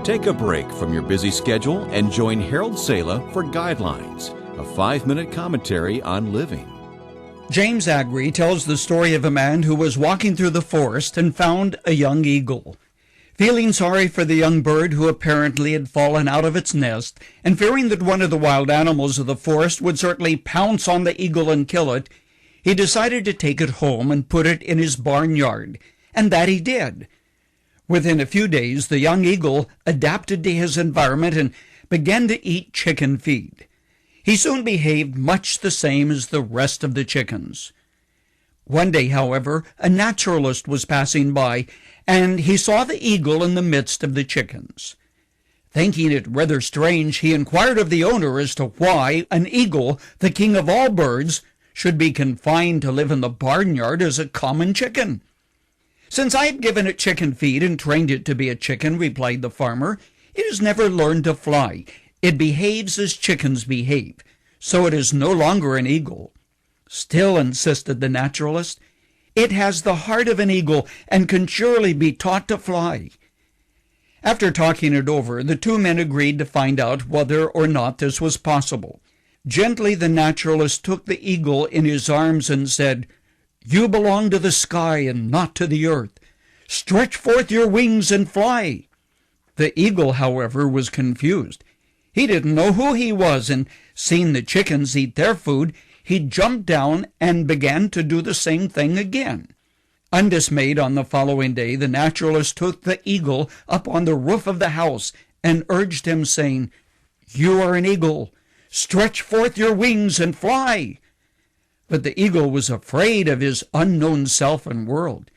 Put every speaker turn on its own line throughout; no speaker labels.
Take a break from your busy schedule and join Harold Sala for Guidelines, a 5-minute commentary on living.
James Aggrey tells the story of a man who was walking through the forest and found a young eagle. Feeling sorry for the young bird who apparently had fallen out of its nest, and fearing that one of the wild animals of the forest would certainly pounce on the eagle and kill it, he decided to take it home and put it in his barnyard, and that he did. Within a few days, the young eagle adapted to his environment and began to eat chicken feed. He soon behaved much the same as the rest of the chickens. One day, however, a naturalist was passing by, and he saw the eagle in the midst of the chickens. Thinking it rather strange, he inquired of the owner as to why an eagle, the king of all birds, should be confined to live in the barnyard as a common chicken. "Since I have given it chicken feed and trained it to be a chicken," replied the farmer, "it has never learned to fly. It behaves as chickens behave, so it is no longer an eagle." "Still," insisted the naturalist, "it has the heart of an eagle and can surely be taught to fly." After talking it over, the two men agreed to find out whether or not this was possible. Gently the naturalist took the eagle in his arms and said, "You belong to the sky and not to the earth. Stretch forth your wings and fly." The eagle, however, was confused. He didn't know who he was, and seeing the chickens eat their food, he jumped down and began to do the same thing again. Undismayed, on the following day, the naturalist took the eagle up on the roof of the house and urged him, saying, "You are an eagle. Stretch forth your wings and fly." But the eagle was afraid of his unknown self and world.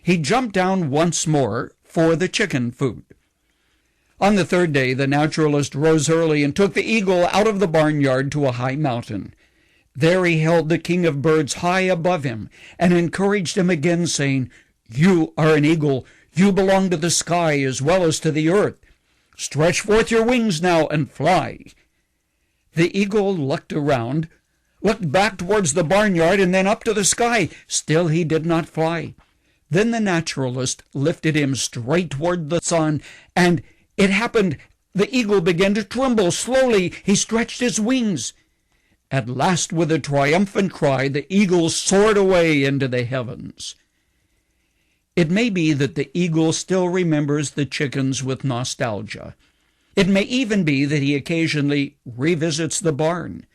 He jumped down once more for the chicken food. On the third day, the naturalist rose early and took the eagle out of the barnyard to a high mountain. There he held the king of birds high above him and encouraged him again, saying, "You are an eagle. You belong to the sky as well as to the earth. Stretch forth your wings now and fly." The eagle looked around, looked back towards the barnyard, and then up to the sky. Still he did not fly. Then the naturalist lifted him straight toward the sun, and it happened. The eagle began to tremble. Slowly he stretched his wings. At last, with a triumphant cry, the eagle soared away into the heavens. It may be that the eagle still remembers the chickens with nostalgia. It may even be that he occasionally revisits the barn.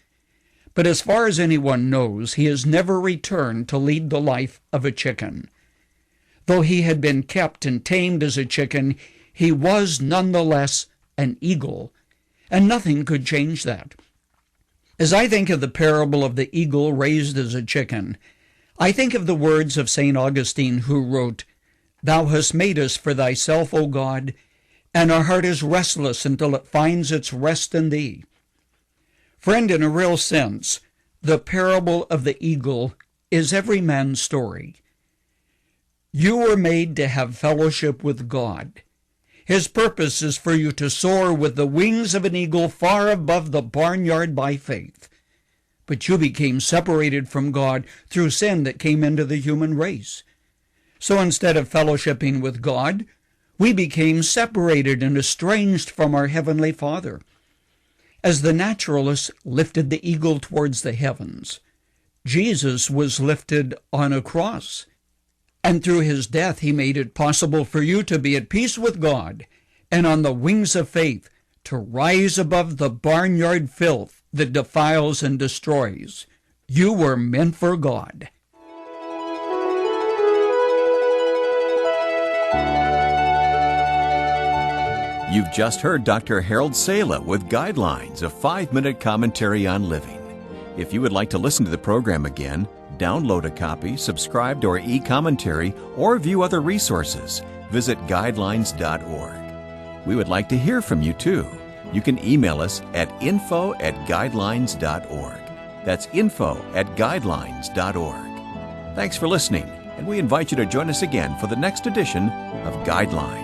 But as far as anyone knows, he has never returned to lead the life of a chicken. Though he had been kept and tamed as a chicken, he was nonetheless an eagle, and nothing could change that. As I think of the parable of the eagle raised as a chicken, I think of the words of St. Augustine, who wrote, "Thou hast made us for thyself, O God, and our heart is restless until it finds its rest in thee." Friend, in a real sense, the parable of the eagle is every man's story. You were made to have fellowship with God. His purpose is for you to soar with the wings of an eagle far above the barnyard by faith. But you became separated from God through sin that came into the human race. So instead of fellowshipping with God, we became separated and estranged from our Heavenly Father. As the naturalist lifted the eagle towards the heavens, Jesus was lifted on a cross. And through his death, he made it possible for you to be at peace with God and on the wings of faith to rise above the barnyard filth that defiles and destroys. You were meant for God.
You've just heard Dr. Harold Sala with Guidelines, a 5-minute commentary on living. If you would like to listen to the program again, download a copy, subscribe to our e-commentary, or view other resources, visit guidelines.org. We would like to hear from you too. You can email us at info@guidelines.org. That's info@guidelines.org. Thanks for listening, and we invite you to join us again for the next edition of Guidelines.